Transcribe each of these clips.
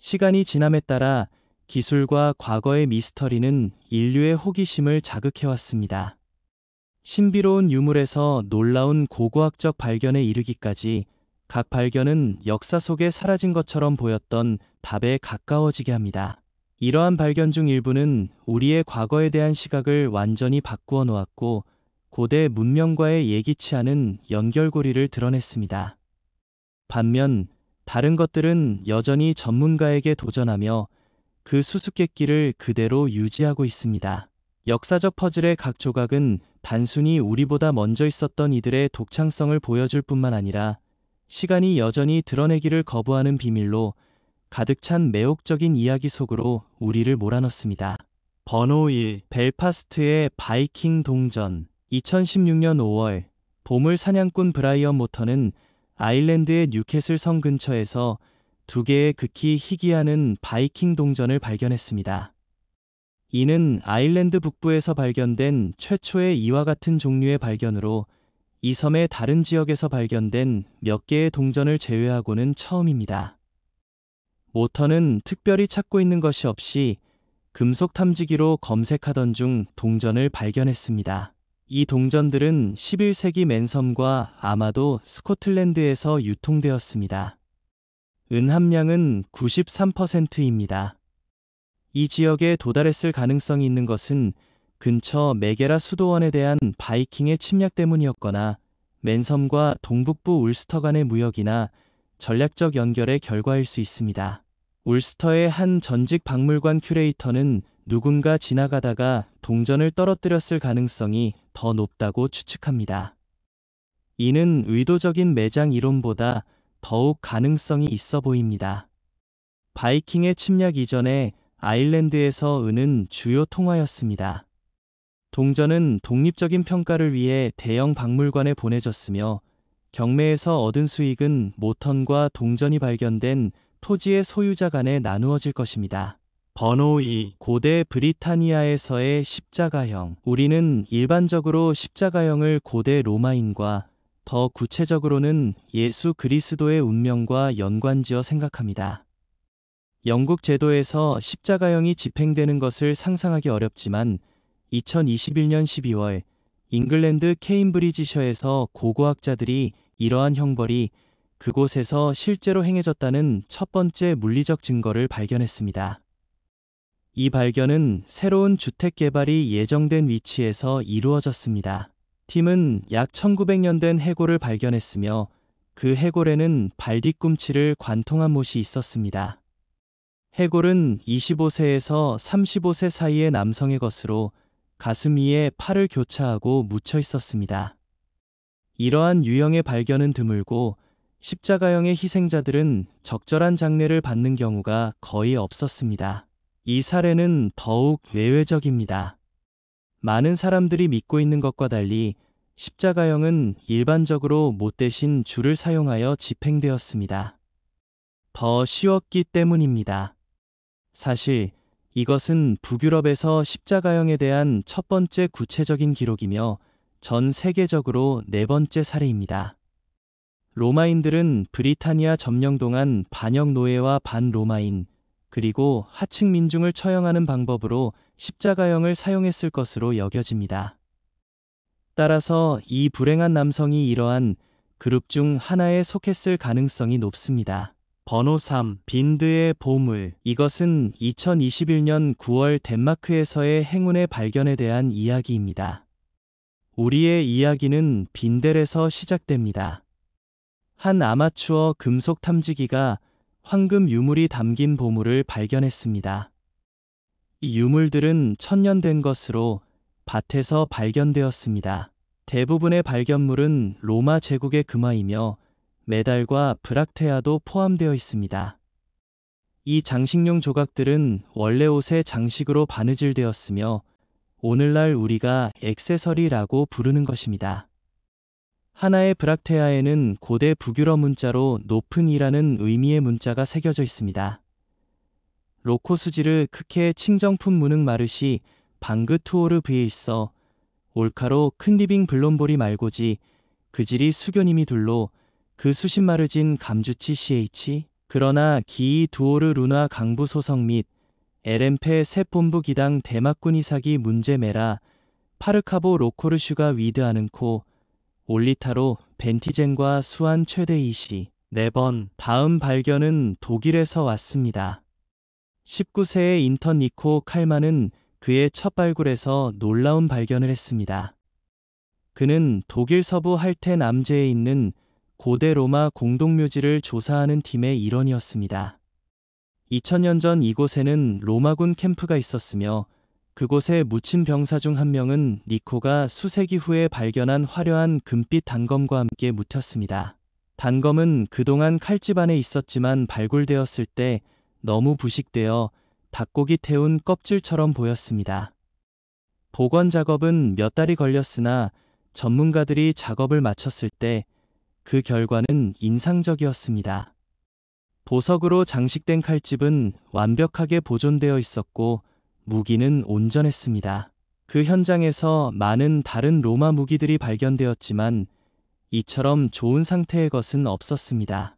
시간이 지남에 따라 기술과 과거의 미스터리는 인류의 호기심을 자극해왔습니다. 신비로운 유물에서 놀라운 고고학적 발견에 이르기까지 각 발견은 역사 속에 사라진 것처럼 보였던 답에 가까워지게 합니다. 이러한 발견 중 일부는 우리의 과거에 대한 시각을 완전히 바꾸어 놓았고 고대 문명과의 예기치 않은 연결고리를 드러냈습니다. 반면 다른 것들은 여전히 전문가에게 도전하며 그 수수께끼를 그대로 유지하고 있습니다. 역사적 퍼즐의 각 조각은 단순히 우리보다 먼저 있었던 이들의 독창성을 보여줄 뿐만 아니라 시간이 여전히 드러내기를 거부하는 비밀로 가득 찬 매혹적인 이야기 속으로 우리를 몰아넣습니다. 번호 1. 벨파스트의 바이킹 동전. 2016년 5월 보물 사냥꾼 브라이언 모터는 아일랜드의 뉴캐슬 성 근처에서 두 개의 극히 희귀하는 바이킹 동전을 발견했습니다. 이는 아일랜드 북부에서 발견된 최초의 이와 같은 종류의 발견으로 이 섬의 다른 지역에서 발견된 몇 개의 동전을 제외하고는 처음입니다. 모터는 특별히 찾고 있는 것이 없이 금속 탐지기로 검색하던 중 동전을 발견했습니다. 이 동전들은 11세기 맨섬과 아마도 스코틀랜드에서 유통되었습니다. 은 함량은 93%입니다. 이 지역에 도달했을 가능성이 있는 것은 근처 메게라 수도원에 대한 바이킹의 침략 때문이었거나 맨섬과 동북부 울스터 간의 무역이나 전략적 연결의 결과일 수 있습니다. 울스터의 한 전직 박물관 큐레이터는 누군가 지나가다가 동전을 떨어뜨렸을 가능성이 더 높다고 추측합니다. 이는 의도적인 매장 이론보다 더욱 가능성이 있어 보입니다. 바이킹의 침략 이전에 아일랜드에서 은은 주요 통화였습니다. 동전은 독립적인 평가를 위해 대형 박물관에 보내졌으며 경매에서 얻은 수익은 모턴과 동전이 발견된 토지의 소유자 간에 나누어질 것입니다. 번호 2. 고대 브리타니아에서의 십자가형. 우리는 일반적으로 십자가형을 고대 로마인과 더 구체적으로는 예수 그리스도의 운명과 연관지어 생각합니다. 영국 제도에서 십자가형이 집행되는 것을 상상하기 어렵지만 2021년 12월 잉글랜드 케임브리지셔에서 고고학자들이 이러한 형벌이 그곳에서 실제로 행해졌다는 첫 번째 물리적 증거를 발견했습니다. 이 발견은 새로운 주택 개발이 예정된 위치에서 이루어졌습니다. 팀은 약 1900년 된 해골을 발견했으며 그 해골에는 발 뒤꿈치를 관통한 못이 있었습니다. 해골은 25세에서 35세 사이의 남성의 것으로 가슴 위에 팔을 교차하고 묻혀 있었습니다. 이러한 유형의 발견은 드물고 십자가형의 희생자들은 적절한 장례를 받는 경우가 거의 없었습니다. 이 사례는 더욱 외외적입니다. 많은 사람들이 믿고 있는 것과 달리 십자가형은 일반적으로 못 대신 줄을 사용하여 집행되었습니다. 더 쉬웠기 때문입니다. 사실 이것은 북유럽에서 십자가형에 대한 첫 번째 구체적인 기록이며 전 세계적으로 네 번째 사례입니다. 로마인들은 브리타니아 점령 동안 반역 노예와 반로마인 그리고 하층 민중을 처형하는 방법으로 십자가형을 사용했을 것으로 여겨집니다. 따라서 이 불행한 남성이 이러한 그룹 중 하나에 속했을 가능성이 높습니다. 번호 3. 빈드의 보물. 이것은 2021년 9월 덴마크에서의 행운의 발견에 대한 이야기입니다. 우리의 이야기는 빈델에서 시작됩니다. 한 아마추어 금속 탐지기가 황금 유물이 담긴 보물을 발견했습니다. 이 유물들은 1000년 된 것으로 밭에서 발견되었습니다. 대부분의 발견물은 로마 제국의 금화이며 메달과 브락테아도 포함되어 있습니다. 이 장식용 조각들은 원래 옷의 장식으로 바느질되었으며 오늘날 우리가 액세서리라고 부르는 것입니다. 하나의 브락테아에는 고대 북유럽 문자로 높은 이라는 의미의 문자가 새겨져 있습니다. 로코수지르 크케 칭정품 무능 마르시 방그 투오르 브에 있어 올카로 큰 리빙 블롬보리 말고지 그질이 수교님이 둘로 그 수십 마르진 감주치 ch 그러나 기이 두오르 루나 강부 소속 및 LM페 새 본부 기당 대막군 이사기 문제메라 파르카보 로코르슈가 위드 아는코 올리타로 벤티젠과 수한 최대 이시 4번 다음 발견은 독일에서 왔습니다. 19세의 인턴 니코 칼만은 그의 첫 발굴에서 놀라운 발견을 했습니다. 그는 독일 서부 할텐 암제에 있는 고대 로마 공동묘지를 조사하는 팀의 일원이었습니다. 2000년 전 이곳에는 로마군 캠프가 있었으며 그곳에 묻힌 병사 중 한 명은 니코가 수세기 후에 발견한 화려한 금빛 단검과 함께 묻혔습니다. 단검은 그동안 칼집 안에 있었지만 발굴되었을 때 너무 부식되어 닭고기 태운 껍질처럼 보였습니다. 복원 작업은 몇 달이 걸렸으나 전문가들이 작업을 마쳤을 때 그 결과는 인상적이었습니다. 보석으로 장식된 칼집은 완벽하게 보존되어 있었고 무기는 온전했습니다. 그 현장에서 많은 다른 로마 무기들이 발견되었지만 이처럼 좋은 상태의 것은 없었습니다.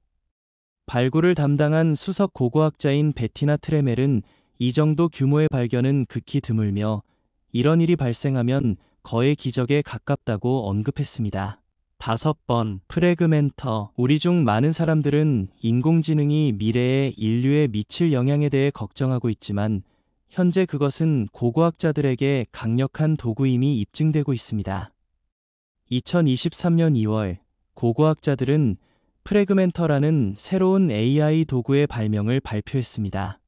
발굴을 담당한 수석 고고학자인 베티나 트레멜은 이 정도 규모의 발견은 극히 드물며 이런 일이 발생하면 거의 기적에 가깝다고 언급했습니다. 5번 프래그멘터. 우리 중 많은 사람들은 인공지능이 미래에 인류에 미칠 영향에 대해 걱정하고 있지만 현재 그것은 고고학자들에게 강력한 도구임이 입증되고 있습니다. 2023년 2월 고고학자들은 프래그멘터라는 새로운 AI 도구의 발명을 발표했습니다.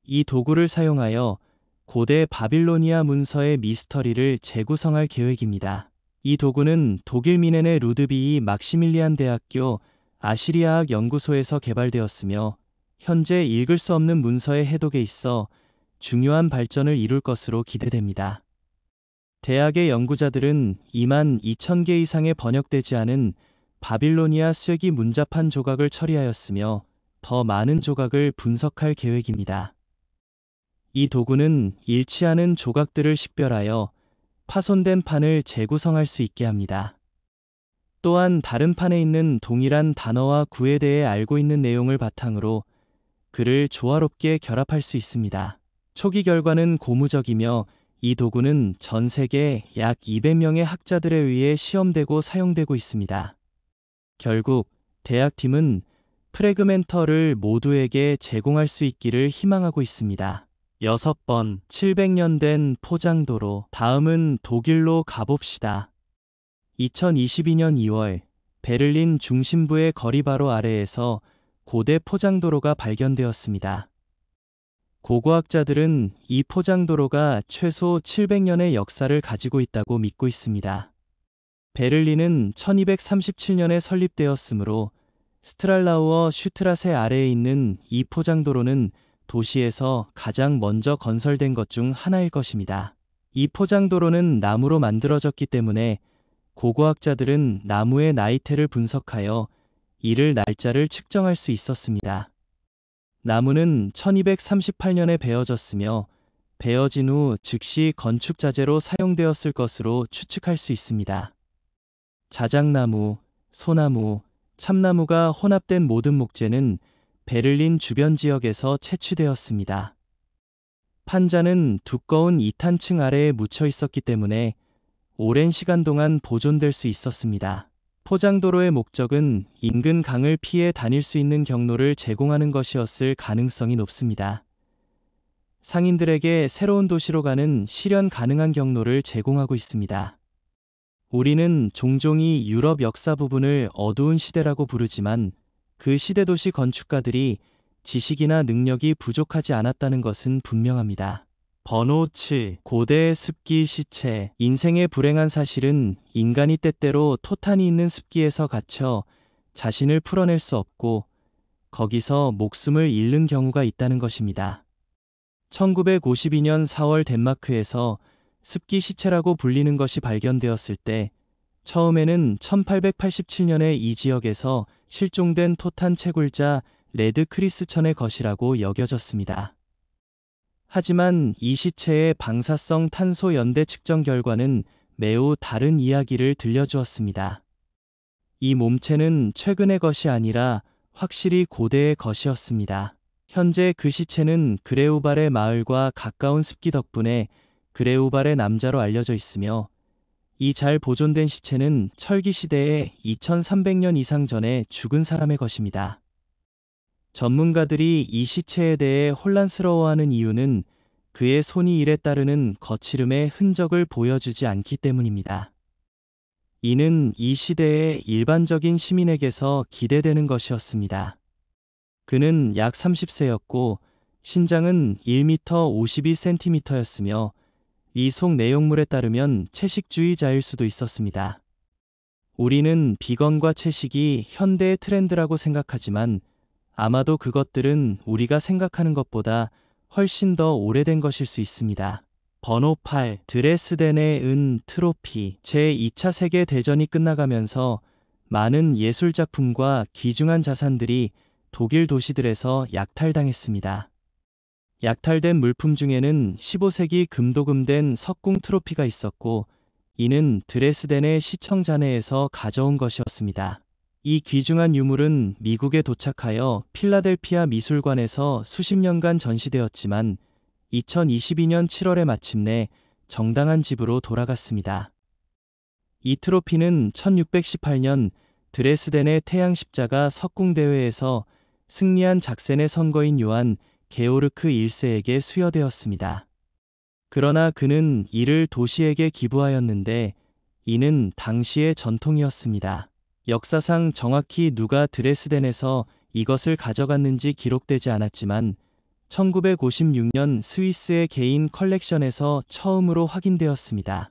이 도구를 사용하여 고대 바빌로니아 문서의 미스터리를 재구성할 계획입니다. 이 도구는 독일 미넨의 루드비히 막시밀리안 대학교 아시리아학 연구소에서 개발되었으며 현재 읽을 수 없는 문서의 해독에 있어 중요한 발전을 이룰 것으로 기대됩니다. 대학의 연구자들은 22,000개 이상의 번역되지 않은 바빌로니아 쇠기 문자판 조각을 처리하였으며 더 많은 조각을 분석할 계획입니다. 이 도구는 잃지 않은 조각들을 식별하여 파손된 판을 재구성할 수 있게 합니다. 또한 다른 판에 있는 동일한 단어와 구에 대해 알고 있는 내용을 바탕으로 글을 조화롭게 결합할 수 있습니다. 초기 결과는 고무적이며 이 도구는 전 세계 약 200명의 학자들에 의해 시험되고 사용되고 있습니다. 결국 대학팀은 프래그멘터를 모두에게 제공할 수 있기를 희망하고 있습니다. 6번 700년 된 포장도로. 다음은 독일로 가봅시다. 2022년 2월 베를린 중심부의 거리 바로 아래에서 고대 포장도로가 발견되었습니다. 고고학자들은 이 포장도로가 최소 700년의 역사를 가지고 있다고 믿고 있습니다. 베를린은 1237년에 설립되었으므로 스트랄라우어 슈트라세 아래에 있는 이 포장도로는 도시에서 가장 먼저 건설된 것 중 하나일 것입니다. 이 포장도로는 나무로 만들어졌기 때문에 고고학자들은 나무의 나이테를 분석하여 이를 날짜를 측정할 수 있었습니다. 나무는 1238년에 베어졌으며 베어진 후 즉시 건축 자재로 사용되었을 것으로 추측할 수 있습니다. 자작나무, 소나무, 참나무가 혼합된 모든 목재는 베를린 주변 지역에서 채취되었습니다. 판자는 두꺼운 2탄층 아래에 묻혀 있었기 때문에 오랜 시간 동안 보존될 수 있었습니다. 포장도로의 목적은 인근 강을 피해 다닐 수 있는 경로를 제공하는 것이었을 가능성이 높습니다. 상인들에게 새로운 도시로 가는 실현 가능한 경로를 제공하고 있습니다. 우리는 종종 이 유럽 역사 부분을 어두운 시대라고 부르지만 그 시대 도시 건축가들이 지식이나 능력이 부족하지 않았다는 것은 분명합니다. 번호 7. 고대의 습기 시체. 인생의 불행한 사실은 인간이 때때로 토탄이 있는 습기에서 갇혀 자신을 풀어낼 수 없고 거기서 목숨을 잃는 경우가 있다는 것입니다. 1952년 4월 덴마크에서 습기 시체라고 불리는 것이 발견되었을 때 처음에는 1887년에 이 지역에서 실종된 토탄 채굴자 레드 크리스천의 것이라고 여겨졌습니다. 하지만 이 시체의 방사성 탄소 연대 측정 결과는 매우 다른 이야기를 들려주었습니다. 이 몸체는 최근의 것이 아니라 확실히 고대의 것이었습니다. 현재 그 시체는 그레우발의 마을과 가까운 습기 덕분에 그레우발의 남자로 알려져 있으며 이 잘 보존된 시체는 철기 시대에 2300년 이상 전에 죽은 사람의 것입니다. 전문가들이 이 시체에 대해 혼란스러워하는 이유는 그의 손이 일에 따르는 거칠음의 흔적을 보여주지 않기 때문입니다. 이는 이 시대의 일반적인 시민에게서 기대되는 것이었습니다. 그는 약 30세였고 신장은 1m 52cm였으며 이 속 내용물에 따르면 채식주의자일 수도 있었습니다. 우리는 비건과 채식이 현대의 트렌드라고 생각하지만 아마도 그것들은 우리가 생각하는 것보다 훨씬 더 오래된 것일 수 있습니다. 번호 8. 드레스덴의 은 트로피. 제2차 세계대전이 끝나가면서 많은 예술작품과 귀중한 자산들이 독일 도시들에서 약탈당했습니다. 약탈된 물품 중에는 15세기 금도금된 석궁 트로피가 있었고 이는 드레스덴의 시청 잔해에서 가져온 것이었습니다. 이 귀중한 유물은 미국에 도착하여 필라델피아 미술관에서 수십 년간 전시되었지만 2022년 7월에 마침내 정당한 집으로 돌아갔습니다. 이 트로피는 1618년 드레스덴의 태양 십자가 석궁대회에서 승리한 작센의 선거인 요한 게오르크 1세에게 수여되었습니다. 그러나 그는 이를 도시에게 기부하였는데 이는 당시의 전통이었습니다. 역사상 정확히 누가 드레스덴에서 이것을 가져갔는지 기록되지 않았지만 1956년 스위스의 개인 컬렉션에서 처음으로 확인되었습니다.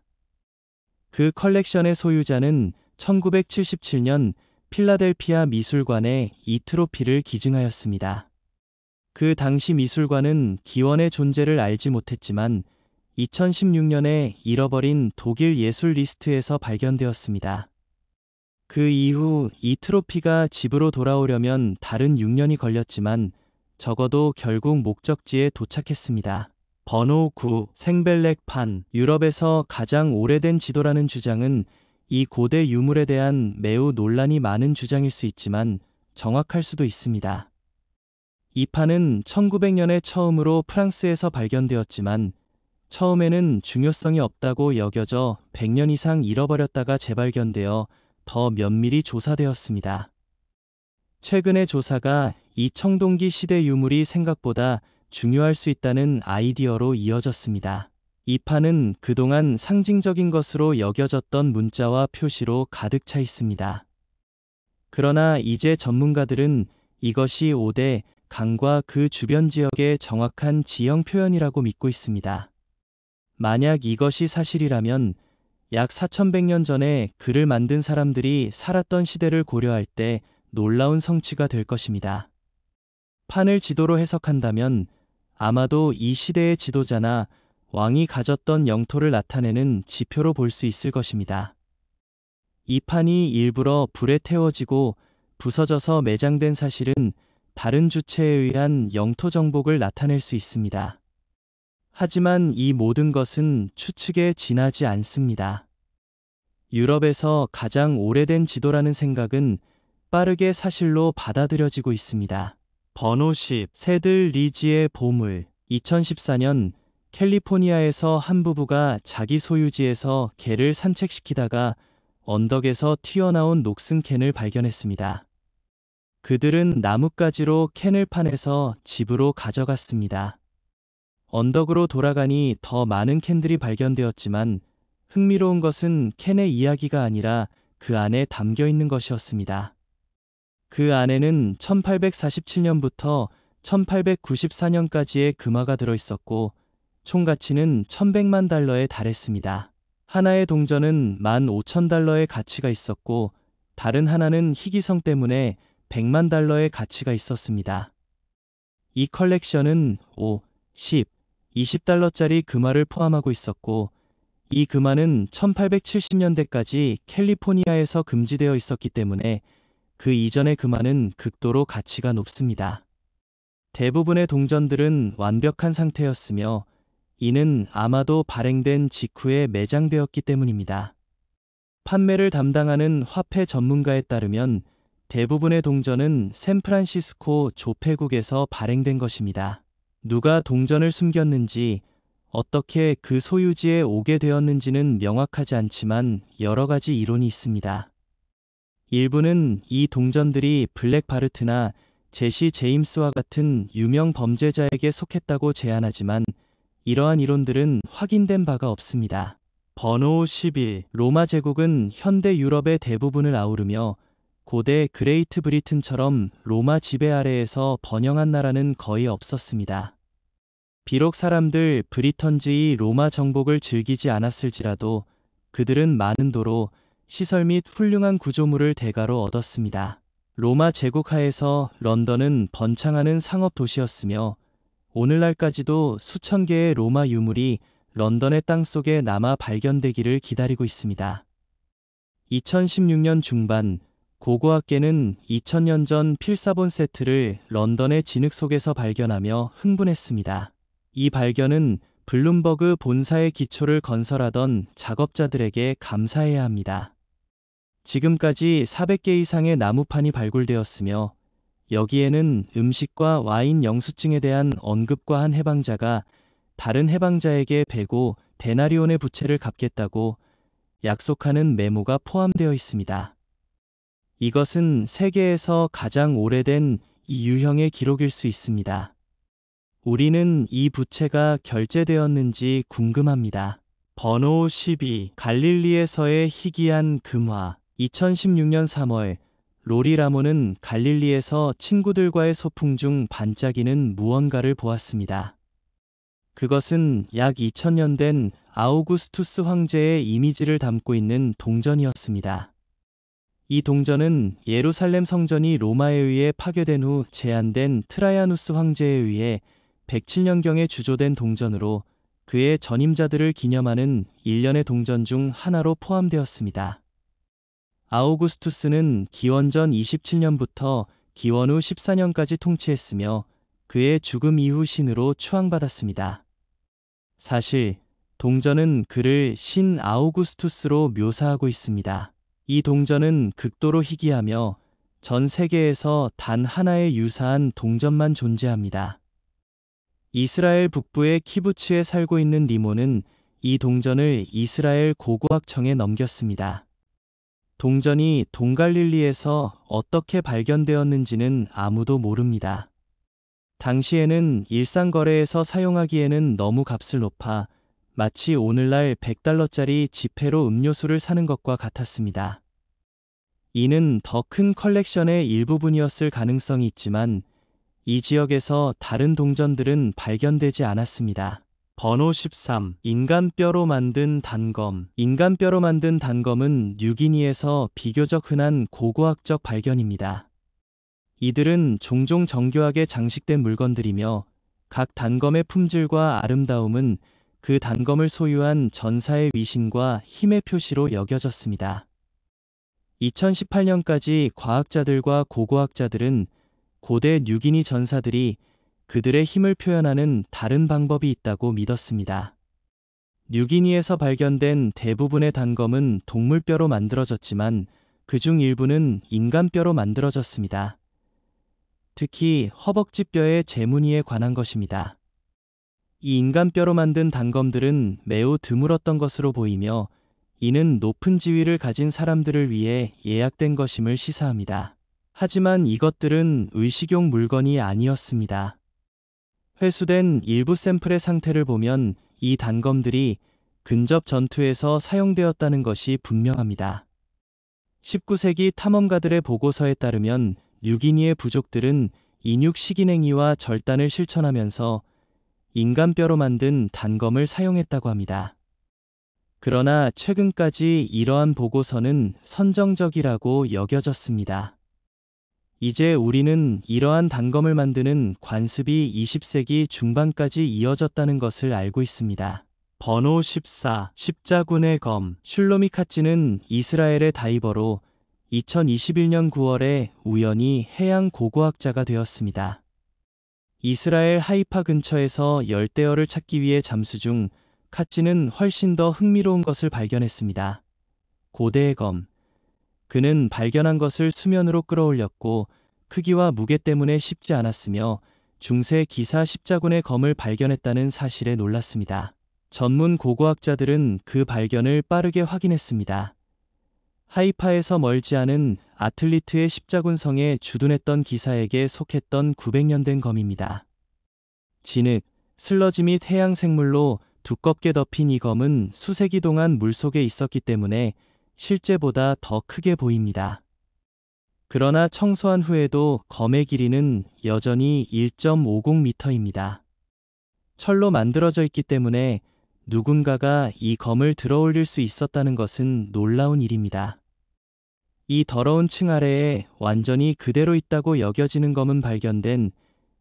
그 컬렉션의 소유자는 1977년 필라델피아 미술관에 이 트로피를 기증하였습니다. 그 당시 미술관은 기원의 존재를 알지 못했지만 2016년에 잃어버린 독일 예술 리스트에서 발견되었습니다. 그 이후 이 트로피가 집으로 돌아오려면 다른 6년이 걸렸지만 적어도 결국 목적지에 도착했습니다. 번호 9. 생벨렉판. 유럽에서 가장 오래된 지도라는 주장은 이 고대 유물에 대한 매우 논란이 많은 주장일 수 있지만 정확할 수도 있습니다. 이 판은 1900년에 처음으로 프랑스에서 발견되었지만 처음에는 중요성이 없다고 여겨져 100년 이상 잃어버렸다가 재발견되어 더 면밀히 조사되었습니다. 최근의 조사가 이 청동기 시대 유물이 생각보다 중요할 수 있다는 아이디어로 이어졌습니다. 이 판은 그동안 상징적인 것으로 여겨졌던 문자와 표시로 가득 차 있습니다. 그러나 이제 전문가들은 이것이 5대 강과 그 주변 지역의 정확한 지형 표현이라고 믿고 있습니다. 만약 이것이 사실이라면 약 4100년 전에 글을 만든 사람들이 살았던 시대를 고려할 때 놀라운 성취가 될 것입니다. 판을 지도로 해석한다면 아마도 이 시대의 지도자나 왕이 가졌던 영토를 나타내는 지표로 볼 수 있을 것입니다. 이 판이 일부러 불에 태워지고 부서져서 매장된 사실은 다른 주체에 의한 영토 정복을 나타낼 수 있습니다. 하지만 이 모든 것은 추측에 지나지 않습니다. 유럽에서 가장 오래된 지도라는 생각은 빠르게 사실로 받아들여지고 있습니다. 번호 10. 새들 리지의 보물. 2014년 캘리포니아에서 한 부부가 자기 소유지에서 개를 산책시키다가 언덕에서 튀어나온 녹슨 캔을 발견했습니다. 그들은 나뭇가지로 캔을 파내서 집으로 가져갔습니다. 언덕으로 돌아가니 더 많은 캔들이 발견되었지만 흥미로운 것은 캔의 이야기가 아니라 그 안에 담겨 있는 것이었습니다. 그 안에는 1847년부터 1894년까지의 금화가 들어있었고 총 가치는 1100만 달러에 달했습니다. 하나의 동전은 15,000달러의 가치가 있었고 다른 하나는 희귀성 때문에 100만 달러의 가치가 있었습니다. 이 컬렉션은 5, 10, 20달러짜리 금화를 포함하고 있었고 이 금화는 1870년대까지 캘리포니아에서 금지되어 있었기 때문에 그 이전의 금화는 극도로 가치가 높습니다. 대부분의 동전들은 완벽한 상태였으며 이는 아마도 발행된 직후에 매장되었기 때문입니다. 판매를 담당하는 화폐 전문가에 따르면 대부분의 동전은 샌프란시스코 조폐국에서 발행된 것입니다. 누가 동전을 숨겼는지, 어떻게 그 소유지에 오게 되었는지는 명확하지 않지만 여러 가지 이론이 있습니다. 일부는 이 동전들이 블랙 바르트나 제시 제임스와 같은 유명 범죄자에게 속했다고 제안하지만 이러한 이론들은 확인된 바가 없습니다. 번호 11. 로마 제국은 현대 유럽의 대부분을 아우르며 고대 그레이트 브리튼처럼 로마 지배 아래에서 번영한 나라는 거의 없었습니다. 비록 사람들 브리턴즈의 로마 정복을 즐기지 않았을지라도 그들은 많은 도로, 시설 및 훌륭한 구조물을 대가로 얻었습니다. 로마 제국 하에서 런던은 번창하는 상업 도시였으며 오늘날까지도 수천 개의 로마 유물이 런던의 땅속에 남아 발견되기를 기다리고 있습니다. 2016년 중반 고고학계는 2000년 전 필사본 세트를 런던의 진흙 속에서 발견하며 흥분했습니다. 이 발견은 블룸버그 본사의 기초를 건설하던 작업자들에게 감사해야 합니다. 지금까지 400개 이상의 나무판이 발굴되었으며 여기에는 음식과 와인 영수증에 대한 언급과 한 해방자가 다른 해방자에게 105 데나리온의 부채를 갚겠다고 약속하는 메모가 포함되어 있습니다. 이것은 세계에서 가장 오래된 이 유형의 기록일 수 있습니다. 우리는 이 부채가 결제되었는지 궁금합니다. 번호 12. 갈릴리에서의 희귀한 금화. 2016년 3월 로리 라몬은 갈릴리에서 친구들과의 소풍 중 반짝이는 무언가를 보았습니다. 그것은 약 2000년 된 아우구스투스 황제의 이미지를 담고 있는 동전이었습니다. 이 동전은 예루살렘 성전이 로마에 의해 파괴된 후 제한된 트라야누스 황제에 의해 107년경에 주조된 동전으로 그의 전임자들을 기념하는 일련의 동전 중 하나로 포함되었습니다. 아우구스투스는 기원전 27년부터 기원 후 14년까지 통치했으며 그의 죽음 이후 신으로 추앙받았습니다. 사실 동전은 그를 신 아우구스투스로 묘사하고 있습니다. 이 동전은 극도로 희귀하며 전 세계에서 단 하나의 유사한 동전만 존재합니다. 이스라엘 북부의 키부츠에 살고 있는 리모는 이 동전을 이스라엘 고고학청에 넘겼습니다. 동전이 동갈릴리에서 어떻게 발견되었는지는 아무도 모릅니다. 당시에는 일상 거래에서 사용하기에는 너무 값을 높아 마치 오늘날 100달러짜리 지폐로 음료수를 사는 것과 같았습니다. 이는 더 큰 컬렉션의 일부분이었을 가능성이 있지만 이 지역에서 다른 동전들은 발견되지 않았습니다. 번호 13. 인간뼈로 만든 단검. 인간뼈로 만든 단검은 뉴기니에서 비교적 흔한 고고학적 발견입니다. 이들은 종종 정교하게 장식된 물건들이며 각 단검의 품질과 아름다움은 그 단검을 소유한 전사의 위신과 힘의 표시로 여겨졌습니다. 2018년까지 과학자들과 고고학자들은 고대 뉴기니 전사들이 그들의 힘을 표현하는 다른 방법이 있다고 믿었습니다. 뉴기니에서 발견된 대부분의 단검은 동물뼈로 만들어졌지만 그중 일부는 인간뼈로 만들어졌습니다. 특히 허벅지뼈의 재무늬에 관한 것입니다. 이 인간뼈로 만든 단검들은 매우 드물었던 것으로 보이며 이는 높은 지위를 가진 사람들을 위해 예약된 것임을 시사합니다. 하지만 이것들은 의식용 물건이 아니었습니다. 회수된 일부 샘플의 상태를 보면 이 단검들이 근접 전투에서 사용되었다는 것이 분명합니다. 19세기 탐험가들의 보고서에 따르면 뉴기니의 부족들은 인육 식인행위와 절단을 실천하면서 인간뼈로 만든 단검을 사용했다고 합니다. 그러나 최근까지 이러한 보고서는 선정적이라고 여겨졌습니다. 이제 우리는 이러한 단검을 만드는 관습이 20세기 중반까지 이어졌다는 것을 알고 있습니다. 번호 14. 십자군의 검. 슐로미 카찌는 이스라엘의 다이버로 2021년 9월에 우연히 해양 고고학자가 되었습니다. 이스라엘 하이파 근처에서 열대어를 찾기 위해 잠수 중 카찌는 훨씬 더 흥미로운 것을 발견했습니다. 고대의 검. 그는 발견한 것을 수면으로 끌어올렸고 크기와 무게 때문에 쉽지 않았으며 중세 기사 십자군의 검을 발견했다는 사실에 놀랐습니다. 전문 고고학자들은 그 발견을 빠르게 확인했습니다. 하이파에서 멀지 않은 아틀리트의 십자군성에 주둔했던 기사에게 속했던 900년 된 검입니다. 진흙, 슬러지 및 해양 생물로 두껍게 덮인 이 검은 수세기 동안 물속에 있었기 때문에 실제보다 더 크게 보입니다. 그러나 청소한 후에도 검의 길이는 여전히 1.50m입니다. 철로 만들어져 있기 때문에 누군가가 이 검을 들어올릴 수 있었다는 것은 놀라운 일입니다. 이 더러운 층 아래에 완전히 그대로 있다고 여겨지는 검은 발견된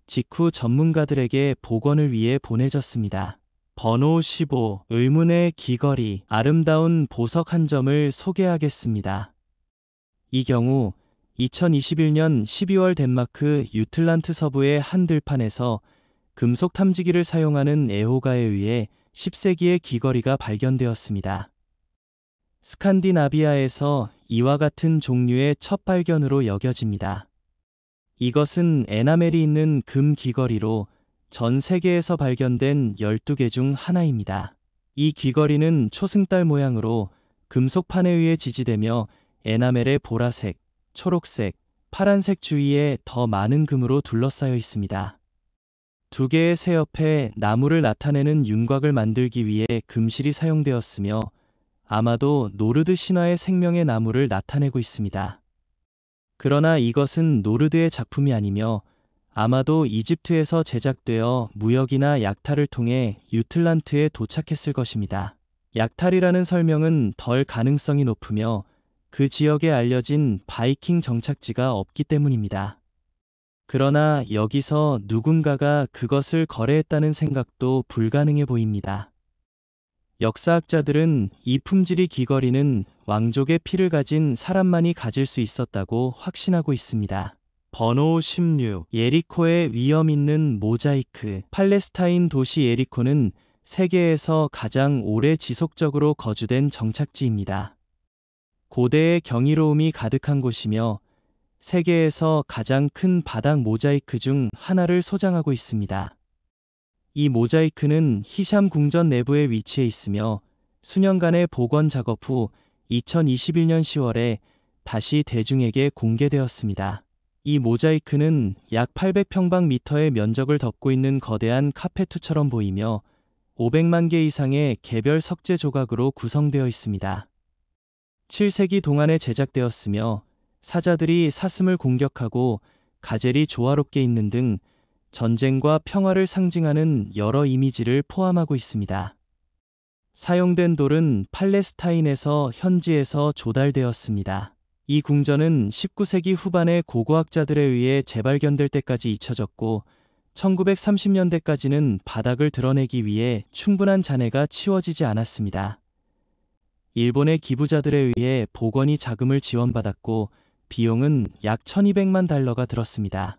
직후 전문가들에게 복원을 위해 보내졌습니다. 번호 15, 의문의 귀걸이, 아름다운 보석 한 점을 소개하겠습니다. 이 경우 2021년 12월 덴마크 유틀란트 서부의 한 들판에서 금속 탐지기를 사용하는 애호가에 의해 10세기의 귀걸이가 발견되었습니다. 스칸디나비아에서 이와 같은 종류의 첫 발견으로 여겨집니다. 이것은 에나멜이 있는 금 귀걸이로 전 세계에서 발견된 12개 중 하나입니다. 이 귀걸이는 초승달 모양으로 금속판에 의해 지지되며 에나멜의 보라색, 초록색, 파란색 주위에 더 많은 금으로 둘러싸여 있습니다. 두 개의 새 옆에 나무를 나타내는 윤곽을 만들기 위해 금실이 사용되었으며 아마도 노르드 신화의 생명의 나무를 나타내고 있습니다. 그러나 이것은 노르드의 작품이 아니며 아마도 이집트에서 제작되어 무역이나 약탈을 통해 유틀란트에 도착했을 것입니다. 약탈이라는 설명은 덜 가능성이 높으며 그 지역에 알려진 바이킹 정착지가 없기 때문입니다. 그러나 여기서 누군가가 그것을 거래했다는 생각도 불가능해 보입니다. 역사학자들은 이 품질의 귀걸이는 왕족의 피를 가진 사람만이 가질 수 있었다고 확신하고 있습니다. 번호 16, 예리코의 위험 있는 모자이크. 팔레스타인 도시 예리코는 세계에서 가장 오래 지속적으로 거주된 정착지입니다. 고대의 경이로움이 가득한 곳이며 세계에서 가장 큰 바닥 모자이크 중 하나를 소장하고 있습니다. 이 모자이크는 히샴 궁전 내부에 위치해 있으며 수년간의 복원 작업 후 2021년 10월에 다시 대중에게 공개되었습니다. 이 모자이크는 약 800평방미터의 면적을 덮고 있는 거대한 카페트처럼 보이며 500만 개 이상의 개별 석재 조각으로 구성되어 있습니다. 7세기 동안에 제작되었으며 사자들이 사슴을 공격하고 가젤이 조화롭게 있는 등 전쟁과 평화를 상징하는 여러 이미지를 포함하고 있습니다. 사용된 돌은 팔레스타인에서 현지에서 조달되었습니다. 이 궁전은 19세기 후반의 고고학자들에 의해 재발견될 때까지 잊혀졌고 1930년대까지는 바닥을 드러내기 위해 충분한 잔해가 치워지지 않았습니다. 일본의 기부자들에 의해 복원이 자금을 지원받았고 비용은 약 $1200만 들었습니다.